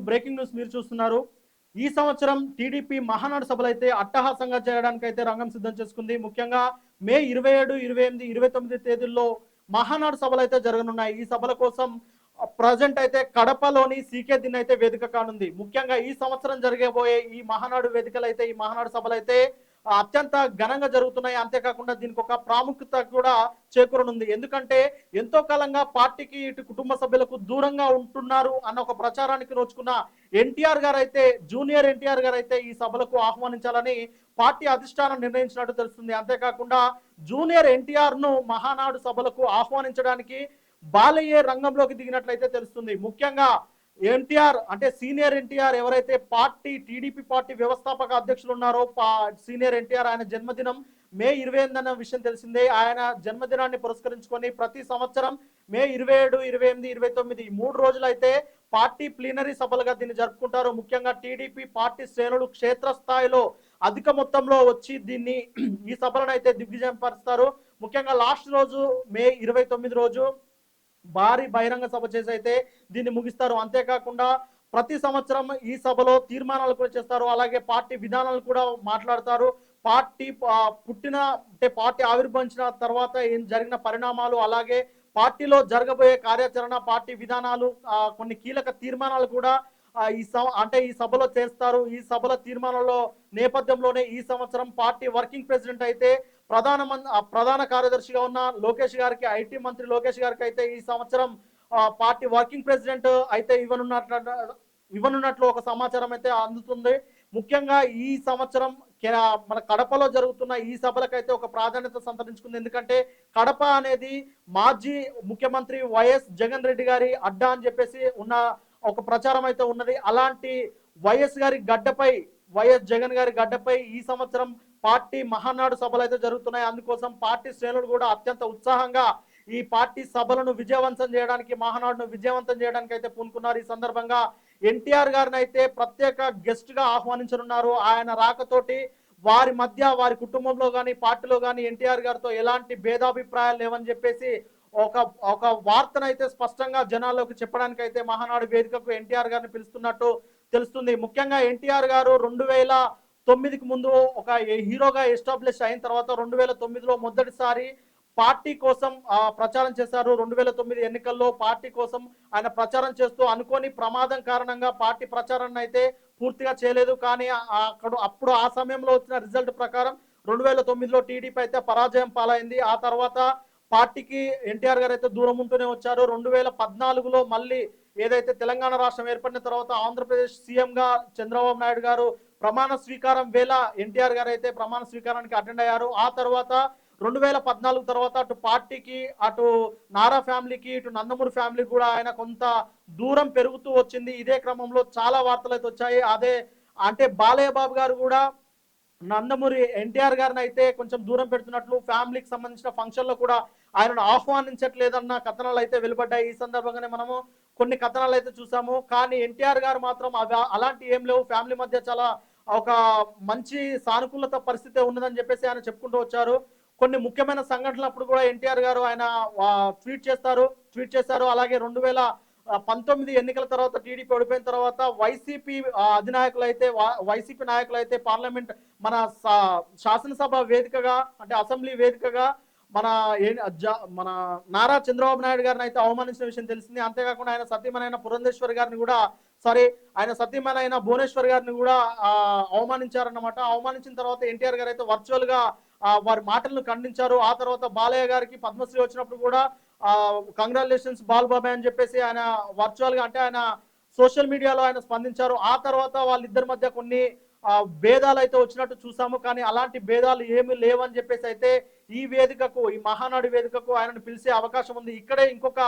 Breaking news మీరు చూస్తున్నారు. ఈ సంవత్సరం టీడీపీ మహానాడు సభలు అయితే అట్టహాసంగా చేయడానికి అయితే రంగం సిద్ధం చేసుకుంది. ముఖ్యంగా మే 27, 28, 29 తేదీల్లో మహానాడు సభలు అయితే జరగనున్నాయి. ఈ సభల కోసం ప్రజెంట్ అయితే కడపలోని సీకే దిన్ అయితే వేదిక కానుంది. ముఖ్యంగా ఈ సంవత్సరం జరగబోయే ఈ మహానాడు వేదికలు అయితే, ఈ మహానాడు సభలు అయితే అత్యంత ఘనంగా జరుగుతున్నాయి. అంతేకాకుండా దీనికి ఒక ప్రాముఖ్యత కూడా చేకూరనుంది. ఎందుకంటే ఎంతో కాలంగా పార్టీకి ఇటు కుటుంబ సభ్యులకు దూరంగా ఉంటున్నారు అన్న ఒక ప్రచారానికి నోచుకున్న ఎన్టీఆర్ గారు అయితే, జూనియర్ ఎన్టీఆర్ గారు అయితే ఈ సభలకు ఆహ్వానించాలని పార్టీ అధిష్టానం నిర్ణయించినట్టు తెలుస్తుంది. అంతేకాకుండా జూనియర్ ఎన్టీఆర్ ను మహానాడు సభలకు ఆహ్వానించడానికి బాలయ్య రంగంలోకి దిగినట్లయితే తెలుస్తుంది. ముఖ్యంగా ఎన్టీఆర్ అంటే సీనియర్ ఎన్టీఆర్ ఎవరైతే పార్టీ టీడీపీ పార్టీ వ్యవస్థాపక అధ్యక్షులు ఉన్నారో సీనియర్ ఎన్టీఆర్, ఆయన జన్మదినం మే 28 అన్న విషయం తెలిసిందే. ఆయన జన్మదినాన్ని పురస్కరించుకొని ప్రతి సంవత్సరం మే 27, 28, 29 3 రోజులు అయితే పార్టీ ప్లీనరీ సభలుగా దీన్ని జరుపుకుంటారు. ముఖ్యంగా టీడీపీ పార్టీ శ్రేణులు క్షేత్రస్థాయిలో అధిక మొత్తంలో వచ్చి దీన్ని ఈ సభలను అయితే దిగ్విజయం పరుస్తారు. ముఖ్యంగా లాస్ట్ రోజు మే 29 రోజు భారీ బహిరంగ సభ చేసి అయితే దీన్ని ముగిస్తారు. అంతేకాకుండా ప్రతి సంవత్సరం ఈ సభలో తీర్మానాలు కూడా చేస్తారు. అలాగే పార్టీ విధానాలు కూడా మాట్లాడతారు. పార్టీ పుట్టిన అంటే పార్టీ ఆవిర్భవించిన తర్వాత ఏం జరిగిన పరిణామాలు, అలాగే పార్టీలో జరగబోయే కార్యాచరణ, పార్టీ విధానాలు, కొన్ని కీలక తీర్మానాలు కూడా ఈ సభలో చేస్తారు. ఈ సభల తీర్మానాల్లో నేపథ్యంలోనే ఈ సంవత్సరం పార్టీ వర్కింగ్ ప్రెసిడెంట్ అయితే ప్రధాన కార్యదర్శిగా ఉన్న లోకేష్ గారికి, ఐటీ మంత్రి లోకేష్ గారికి అయితే ఈ సంవత్సరం పార్టీ వర్కింగ్ ప్రెసిడెంట్ అయితే ఇవ్వనున్నట్లు ఒక సమాచారం అయితే అందుతుంది. ముఖ్యంగా ఈ సంవత్సరం మన కడపలో జరుగుతున్న ఈ సభలకైతే ఒక ప్రాధాన్యత సంతరించుకుంది. ఎందుకంటే కడప అనేది మాజీ ముఖ్యమంత్రి వైఎస్ జగన్ రెడ్డి గారి అడ్డా అని చెప్పేసి ఉన్న ఒక ప్రచారం అయితే ఉన్నది. అలాంటి వైఎస్ జగన్ గారి గడ్డపై ఈ సంవత్సరం పార్టీ మహానాడు సభలు అయితే జరుగుతున్నాయి. అందుకోసం పార్టీ శ్రేణులు కూడా అత్యంత ఉత్సాహంగా ఈ పార్టీ సభలను విజయవంతం చేయడానికి, మహానాడును విజయవంతం చేయడానికి అయితే పూనుకున్నారు. ఈ సందర్భంగా ఎన్టీఆర్ గారిని అయితే ప్రత్యేక గెస్ట్ గా ఆహ్వానించనున్నారు. ఆయన రాకతోటి వారి మధ్య, వారి కుటుంబంలో కానీ పార్టీలో కానీ ఎన్టీఆర్ గారితో ఎలాంటి భేదాభిప్రాయాలు లేవని చెప్పేసి ఒక వార్తనైతే స్పష్టంగా జనాల్లోకి చెప్పడానికి అయితే మహానాడు వేదికకు ఎన్టీఆర్ గారిని పిలుస్తున్నట్టు తెలుస్తుంది. ముఖ్యంగా ఎన్టీఆర్ గారు 2009కి ముందు ఒక హీరోగా ఎస్టాబ్లిష్ అయిన తర్వాత 2009లో మొదటిసారి పార్టీ కోసం ప్రచారం చేశారు. 2009 ఎన్నికల్లో పార్టీ కోసం ఆయన ప్రచారం చేస్తూ అనుకోని ప్రమాదం కారణంగా పార్టీ ప్రచారాన్ని అయితే పూర్తిగా చేయలేదు. కానీ అప్పుడు ఆ సమయంలో వచ్చిన రిజల్ట్ ప్రకారం 2009లో టీడీపీ అయితే పరాజయం పాలైంది. ఆ తర్వాత పార్టీకి ఎన్టీఆర్ గారు అయితే దూరం ఉంటూనే వచ్చారు. 2014లో మళ్ళీ ఏదైతే తెలంగాణ రాష్ట్రం ఏర్పడిన తర్వాత ఆంధ్రప్రదేశ్ సీఎంగా చంద్రబాబు నాయుడు గారు ప్రమాణ స్వీకారం వేళ ఎన్టీఆర్ గారు అయితే ప్రమాణ స్వీకారానికి అటెండ్ అయ్యారు. ఆ తర్వాత 2014 తర్వాత అటు పార్టీకి, అటు నారా ఫ్యామిలీకి, ఇటు నందమూరి ఫ్యామిలీకి కూడా ఆయన కొంత దూరం పెరుగుతూ వచ్చింది. ఇదే క్రమంలో చాలా వార్తలు అయితే వచ్చాయి. అదే అంటే బాలయ్య బాబు గారు కూడా నందమూరి ఎన్టీఆర్ గారిని అయితే కొంచెం దూరం పెడుతున్నట్లు, ఫ్యామిలీకి సంబంధించిన ఫంక్షన్ లో కూడా ఆయనను ఆహ్వానించట్లేదన్న కథనాలు అయితే వెలువడ్డాయి. ఈ సందర్భంగానే మనము కొన్ని కథనాలు అయితే చూసాము. కానీ ఎన్టీఆర్ గారు మాత్రం అలాంటి ఏం లేవు, ఫ్యామిలీ మధ్య చాలా ఒక మంచి సానుకూలత పరిస్థితి ఉన్నదని చెప్పేసి ఆయన చెప్పుకుంటూ వచ్చారు. కొన్ని ముఖ్యమైన సంఘటనలప్పుడు కూడా ఎన్టీఆర్ గారు ఆయన ట్వీట్ చేశారు. అలాగే 2019 ఎన్నికల తర్వాత టీడీపీ ఓడిపోయిన తర్వాత వైసీపీ నాయకులు అయితే పార్లమెంట్ మన శాసనసభ వేదికగా, అంటే అసెంబ్లీ వేదికగా మన నారా చంద్రబాబు నాయుడు గారిని అయితే అవమానించిన విషయం తెలిసింది. అంతేకాకుండా ఆయన సతీమణైన పురంధేశ్వరి గారిని కూడా ఆయన సతీమణైన భువనేశ్వర్ గారిని కూడా అవమానించారన్నమాట. అవమానించిన తర్వాత ఎన్టీఆర్ గారు అయితే వర్చువల్ గా వారి మాటలను ఖండించారు. ఆ తర్వాత బాలయ్య గారికి పద్మశ్రీ వచ్చినప్పుడు కూడా కంగ్రాచులేషన్స్ బాలబాబాయ్ అని చెప్పేసి ఆయన వర్చువల్ గా, అంటే ఆయన సోషల్ మీడియాలో ఆయన స్పందించారు. ఆ తర్వాత వాళ్ళిద్దరి మధ్య కొన్ని భేదాలు అయితే వచ్చినట్టు చూసాము. కానీ అలాంటి భేదాలు ఏమీ లేవని చెప్పేసి అయితే ఈ మహానాడు వేదికకు ఆయనను పిలిచే అవకాశం ఉంది. ఇక్కడే ఇంకొక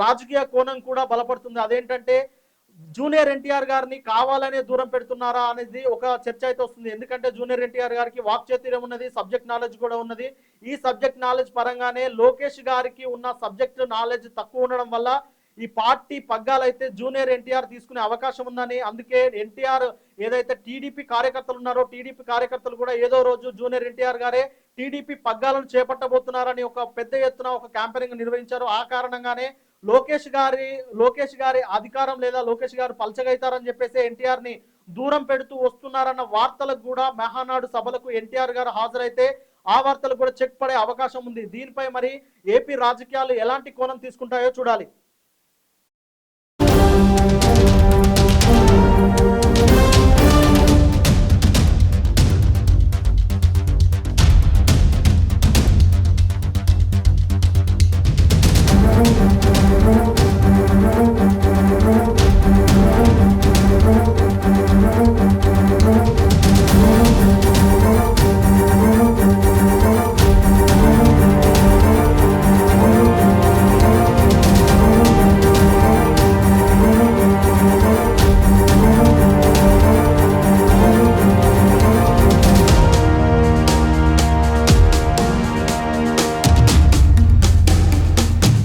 రాజకీయ కోణం కూడా బలపడుతుంది. అదేంటంటే జూనియర్ ఎన్టీఆర్ గారిని కావాలనే దూరం పెడుతున్నారా అనేది ఒక చర్చ అయితే వస్తుంది. ఎందుకంటే జూనియర్ ఎన్టీఆర్ గారికి వాక్చాతుర్యం ఉన్నది, సబ్జెక్ట్ నాలెడ్జ్ కూడా ఉన్నది. ఈ సబ్జెక్ట్ నాలెడ్జ్ పరంగానే లోకేష్ గారికి ఉన్న సబ్జెక్ట్ నాలెడ్జ్ తక్కువ ఉండడం వల్ల ఈ పార్టీ పగ్గాలైతే జూనియర్ ఎన్టీఆర్ తీసుకునే అవకాశం ఉందని, అందుకే ఎన్టీఆర్ ఏదైతే టీడీపీ కార్యకర్తలు ఉన్నారో టీడీపీ కార్యకర్తలు కూడా ఏదో రోజు జూనియర్ ఎన్టీఆర్ గారే టీడీపీ పగ్గాలను చేపట్టబోతున్నారని ఒక పెద్ద ఎత్తున ఒక క్యాంపెయినింగ్ నిర్వహించారు. ఆ కారణంగానే లోకేష్ గారి అధికారం లేదా లోకేష్ గారు పలచగైతారని చెప్పేసి ఎన్టీఆర్ ని దూరం పెడుతూ వస్తున్నారన్న వార్తలకు కూడా మహానాడు సభలకు ఎన్టీఆర్ గారు హాజరైతే ఆ వార్తలు కూడా చెక్ పడే అవకాశం ఉంది. దీనిపై మరి ఏపీ రాజకీయాలు ఎలాంటి కోణం తీసుకుంటాయో చూడాలి.